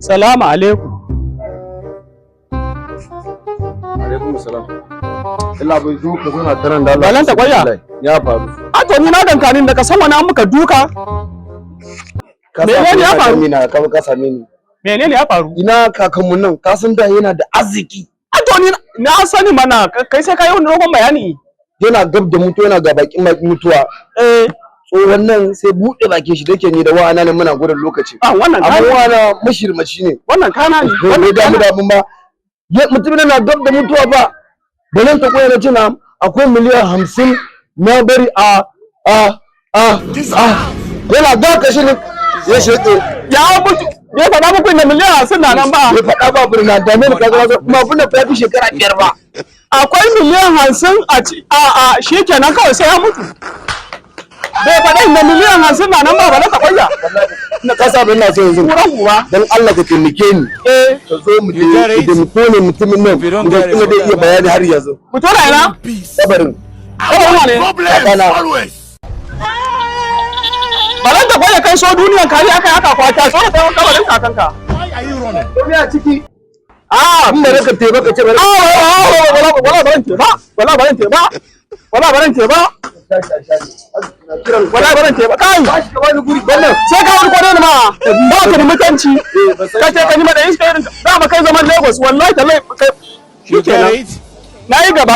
Salamu alaikum. Alaikum salam. Allah bai duka suna taran da Allah. Balanta kwaya. Ya faru. A to ni na dankanin da ka san wani an muka duka. Menene ya faru? Ka same ni. Menene ya faru? Ina kakanmu nan ka san da yana da arziki. A to ni na sani mana kai sai kai wani dogon bayani. Yana gab da mutuwa, yana ga bakin mutuwa. Tsohon nan sai buɗe bakin shi dake ni da wa'ana nan muna gurin lokaci. Wannan amma wa'ana mashirmaci ne. Wannan kana ne. Wannan da mu da mun ba. Mutumin na gab da mutuwa ba. Da nan ta koyi na cina akwai miliyan 50 na bari yana ga kashi ne ya sheke. Ya mutu. Ya faɗa muku inda miliyan 50 na nan ba. Ya faɗa ba burna da ne ka ga kuma abun da fi shekara 5 ba. Akwai miliyan 50 a shikenan kawai sai ya mutu. Bai faɗa inda miliyan 50 na nan ba na taɓaya. Na kasa ba ina so yanzu. Kuran uwa. Dan Allah ka taimake ni. Ka zo mu da mutumin mutumin nan da kuma da iya bayani har yanzu. Mutu na ina? Sabarin. Balan da kwaye kai so duniyan kari aka haka kwata so da kai kabarin kakanka. Duniya ciki. In da raka teba ka ce bari. Wala baran teba. Wala baran teba. Wala baran teba. Wala baran teba. Kai. Sai ka wani kwane ma. Ba ka da mutunci. Kace ka nima da iska irin da ba kai zaman Lagos wallahi tallahi kai. Shikenan. Na yi gaba.